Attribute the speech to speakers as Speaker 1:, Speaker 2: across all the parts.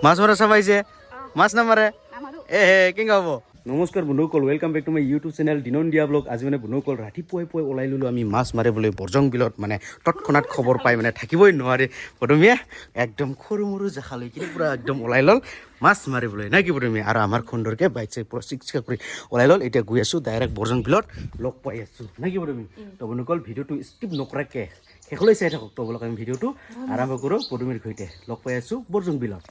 Speaker 1: মাছ মাৰা চাব আহিছে মাছ নামাৰে এ হে কেনেকুৱা হ'ব নমস্কাৰ বন্ধুসকল welcome back to my YouTube channel দিনন দিয়া ব্লগ আজি মানে বন্ধুসকল ৰাতিপুৱাই ওলাই ল'লোঁ আমি মাছ মাৰিবলৈ বৰজং বিলত মানে তৎক্ষণাত খবৰ পাই মানে থাকিবই নোৱাৰি প্ৰথমে একদম সৰু মৰু জাখা লৈ কিনে পূৰা একদম ওলাই ল'ল মাছ মাৰিবলৈ নাই কি প্ৰথমে আৰু আমাৰ সুন্দৰকৈ বাইক চাইক পূৰা চিকচিকা কৰি ওলাই ল'ল এতিয়া গৈ আছোঁ ডাইৰেক্ট বৰজং বিলত লগ পাই আছোঁ নাই কি প্ৰথমে তো বন্ধুসকল ভিডিঅ'টো স্কিপ নকৰাকৈ শেষলৈ চাই থাকক তো বলক আমি ভিডিঅ'টো আৰম্ভ কৰোঁ পদুমীৰ সৈতে লগ পাই আছোঁ বৰজং বিলত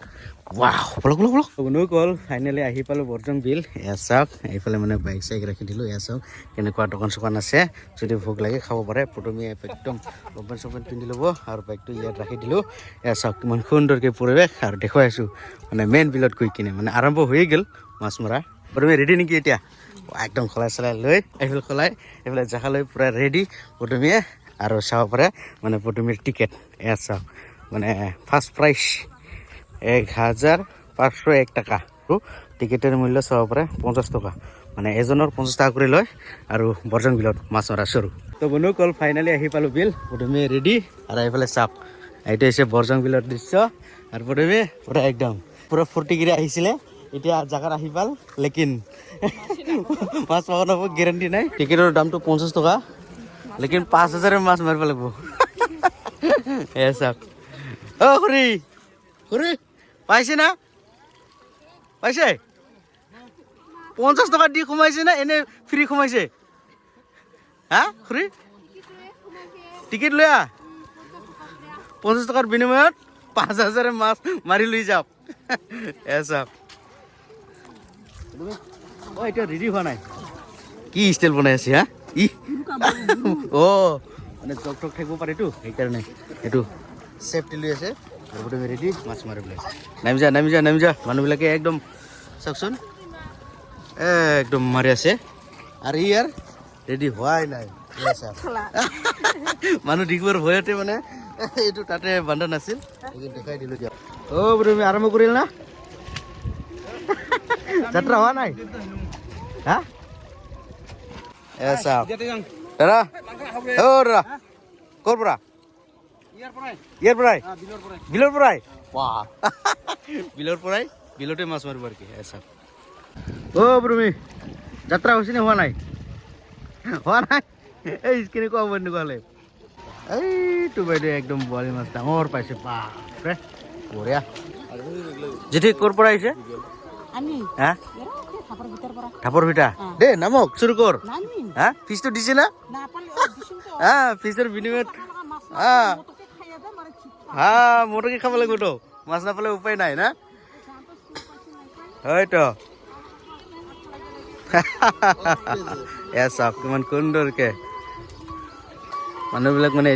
Speaker 1: ৱাহ বলক বন্ধুসকল ফাইনেলি আহি পালোঁ বৰজং বিল এয়া চাওক এইফালে মানে বাইক চাইক ৰাখি দিলোঁ এয়া চাওক কেনেকুৱা দোকান চোকান আছে যদি ভোক লাগে খাব পাৰে প্ৰথমে একদম লপেন চপেন পিন্ধি ল'ব আৰু বাইকটো ইয়াত ৰাখি দিলোঁ এয়া চাওক কিমান সুন্দৰকৈ পৰিৱেশ আৰু দেখুৱাই আছোঁ মানে মেইন বিলত গৈ কিনে মানে আৰম্ভ হৈয়ে গ'ল মাছ মৰা প্ৰথমে ৰেডি নেকি এতিয়া একদম খলাই চলাই লৈ এইফালে খলাই এইফালে জাখা লৈ পূৰা ৰেডি প্ৰথমে আৰু চাব পাৰে মানে পদুমীৰ টিকেট এয়া চাওক মানে ফাৰ্ষ্ট প্ৰাইজ 1501 টাকা আৰু টিকেটেৰ মূল্য চাব পাৰে 50 টকা মানে এজনৰ 50 টকা কৰি লয় আৰু বৰজং বিলত মাছ মৰা চৰু তো বন্ধুসকল ফাইনেলি আহি পালোঁ বিল প্ৰথমে ৰেডি আৰু এইফালে চাওক এইটো হৈছে বৰজং বিলৰ দৃশ্য আৰু প্ৰথমে পূৰা একদম পূৰা ফূৰ্তিগিৰি আহিছিলে এতিয়া জাগাত আহি পাল লেকিন মাছ পাব নাপাব গেৰাণ্টি নাই টিকেটৰ দামটো 50 টকা লেকিন 5000 মাছ মাৰিব লাগিব এয়া চাওক অ' খুৰী পাইছে না পাইছে 50 টকা দি সোমাইছে না এনে ফ্ৰী সোমাইছে হা খুৰী টিকেট লৈ 50 টকাৰ বিনিময়ত 5000 মাছ মাৰি লৈ যাওক এয়া চাওক অ' এতিয়া ৰেডি হোৱা নাই কি ষ্টাইল বনাই আছে হা ই অ' মানে জগ টক থাকিব পাৰেতো সেইকাৰণে এইটো চেফটি লৈ আছে আৰু তুমি ৰেডি মাছ মাৰিবলৈ নামি যা মানুহবিলাকে একদম চাওকচোন একদম মাৰি আছে আৰু ইয়াৰ ৰেডি হোৱাই নাই মানুহ দেখিবৰ ভয়তে মানে এইটো তাতে বান্ধা নাছিল দেখাই দিলোঁ দিয়ক অ' তুমি আৰম্ভ কৰিল না যাত্ৰা হোৱা নাই হা দাদা অ' দাদা ক'ৰ পৰা ইয়াৰ পৰাই বিলৰ পৰাই বিলৰ পৰাই বিলতে মাছ মাৰিব আৰু কি চাওক অ' ব্ৰমি যাত্ৰা হৈছে নে হোৱা নাই এই কেনেকুৱা হ'ব এনেকুৱা হ'লে এইটো বাইদেউ একদম বৰালি মাছ ডাঙৰ পাইছে বাপৰে বঢ়িয়া জেঠি ক'ৰ পৰা আহিছে হা ঢাপৰ ভিটা দে নামক চুৰ কৰ হা ফিজটো দিছে না হা ফিজৰ বিনিময়ত হা মোৰকে খাব লাগিব তো মাছ নাপালে উপায় নাই না হয়তো এয়া চাওক কিমান সুন্দৰকে মানুহবিলাক মানে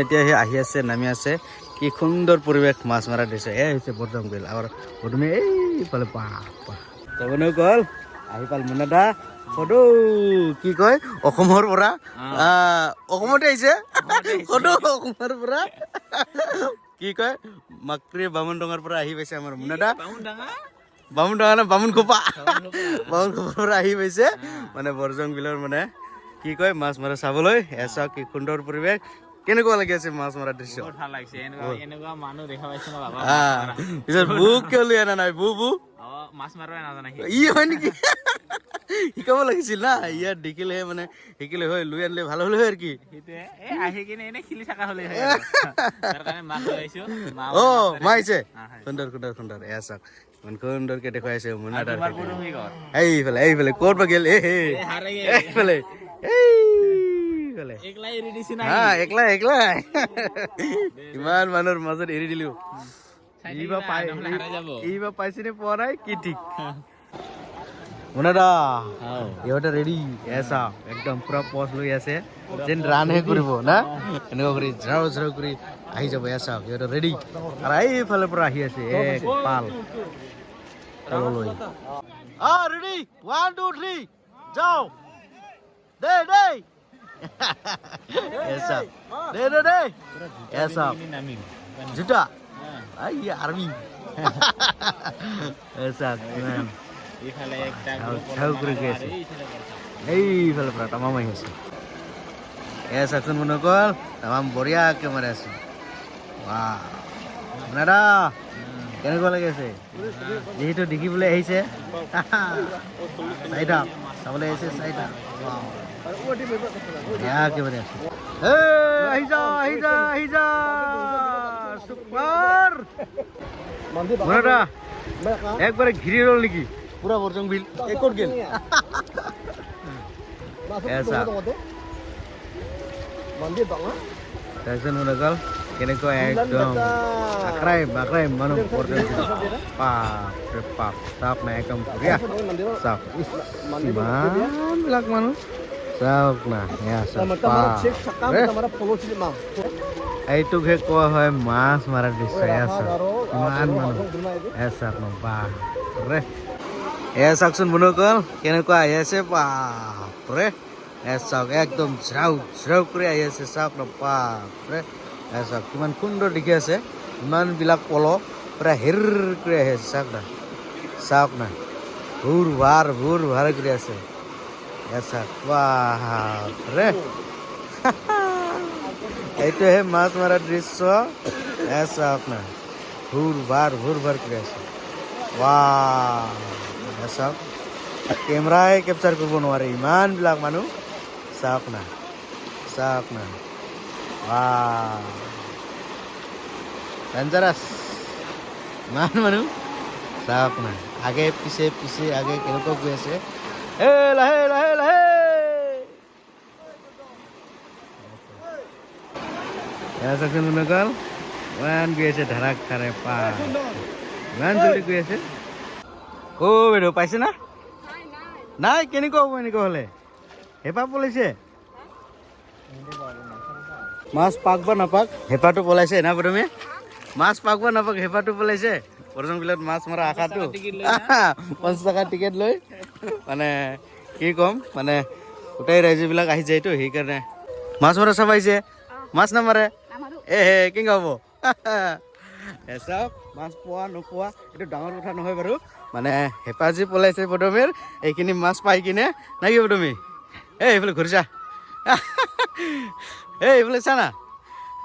Speaker 1: এতিয়াহে আহি আছে নামি আছে কি সুন্দৰ পৰিৱেশ মাছ মৰা দিছে এয়া হৈছে বৰজং বিল আৰু প্ৰথমে এইফালে পাবনে গ'ল আহি পাল মুনাদা সদৌ কি কয় অসমৰ পৰা অসমতে আহিছে সদৌ অসমৰ পৰা কি কয় মাকৰি বামুণ ডঙাৰ পৰা আহি পাইছে আমাৰ মুনাদা বামুণ ডঙা না বামুণ খোপা পৰা আহি পাইছে মানে বৰজং বিলৰ মানে কি কয় মাছ মৰা চাবলৈ এচা কি সুন্দৰ পৰিৱেশ কেনেকুৱা লাগি আছে মাছ মৰা দৃশ্য পিছত বুক কিয় লৈ আনা নাই বু ই হয় নেকি শিকাব লাগিছিল না ইয়াত দেখিলেহে মানে শিকিলে হয় লৈ আনিলে ভাল হলে হয় আৰু কি অ মাইছে সুন্দৰ এয়া চাওক ইমান সুন্দৰকে দেখুৱাইছে মুনাদাৰ এইফালে ক'ত বা গেল এইফালে একলাই ইমান মানুহৰ মাজত এৰি দিলো পাইছে নে পোৱা নাই কি ঠিক মুনাদা ইহঁতে ৰেডি এচা একদম পুৰা পথ লৈ আছে যেন ৰানহে কৰিব না এনেকুৱা কৰি ঝাৰু কৰি আহি যাব এচা ইহঁতে ৰেডি আৰু এইফালে পৰা আহি আছে এক পাল তললৈ ৰেডি 1 2 3 যাও দে এসা দে এসা জুতা আই আর্মি এসা ম্যাম এইফালে একটা গ্রুপ করে গেছে এইফালে পুরা তামাম আছে এসা কোন মনকল তামাম বঢ়িয়া ক্যামেরা আছে বাহ নাডা কেনেকুৱা লাগি আছে যিহেতু দেখিবলৈ আহিছে চাৰিটা চাবলৈ আহিছে চাৰিটা একেবাৰে আছে আহি যা সুপাৰ মনটা একবাৰে ঘিৰি ৰল নেকি পুৰা বৰজং বিল একত গেল এসা তাৰপিছত নগল কেনেকুৱা একদম আক্ৰাই মানুহ পাপ চাপ নাই একদম চাপ ইমানবিলাক মানুহ চাওক না এইটোকহে কোৱা হয় মাছ মাৰা দৃশ্য ইমান মানুহ চাওক ন বাপৰে চাওকচোন বন্ধুসকল কেনেকুৱা আহি আছে বাপৰে চাওক একদম ঝ্ৰাউ কৰি আহি আছে চাওক ন বাপৰে চাওক কিমান সুন্দৰ দেখি আছে ইমানবিলাক পল পুৰা হেৰ কৰি আহি আছে চাওক না ভুৰ ভাৰ কৰি আছে চাওক বাপৰে এইটোহে মাছ মৰা দৃশ্য চাওক না ভুৰ ভাৰ কৰি আছে চাওক কেমেৰাই কেপচাৰ কৰিব নোৱাৰে ইমানবিলাক মানুহ চাওক না ডেঞ্জাৰাছ ইমান মানুহ চাওক না আগে পিছে আগে কেনেকুৱা গৈ আছে লাহে চাওকচোন বন্ধুসকল ইমান গৈ আছে ধাৰাক ধাৰে ইমান জলদি গৈ আছে বাইদেউ পাইছে না নাই কেনেকুৱা হ'ব এনেকুৱা হ'লে হেঁপাহ পলাইছে মাছ পাক বা নাপাক হেঁপাহটো পলাইছে না প্ৰথমে মাছ পাক বা নাপাক হেঁপাহটো পলাইছে বৰজং বিলত মাছ মৰা আশাটো 50 টকা টিকেট লৈ মানে কি ক'ম মানে গোটেই ৰাইজবিলাক আহি যায়তো সেইকাৰণে মাছ মৰা চাব আহিছে মাছ নামাৰে কেনেকুৱা হ'ব চাওক মাছ পোৱা নোপোৱা এইটো ডাঙৰ কথা নহয় বাৰু মানে হেঁপাহ যি পলাইছে পদমীৰ এইখিনি মাছ পাই কিনে নাকি পদমী এইফালে ঘূৰিছা এইফালে চা না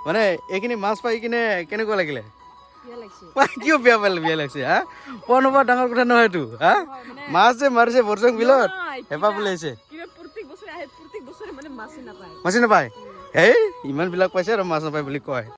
Speaker 1: মানে এইখিনি মাছ পাই কিনে কেনেকুৱা লাগিলে কিয় বেয়া লাগিছে পোৱা নোপোৱা ডাঙৰ কথা নহয়তো মাছ যে মাৰিছে বৰজং বিলত হেঁপাহ পলাইছে মাছে নাপায় ইমানবিলাক পাইছে আৰু মাছ নাপায় বুলি কয়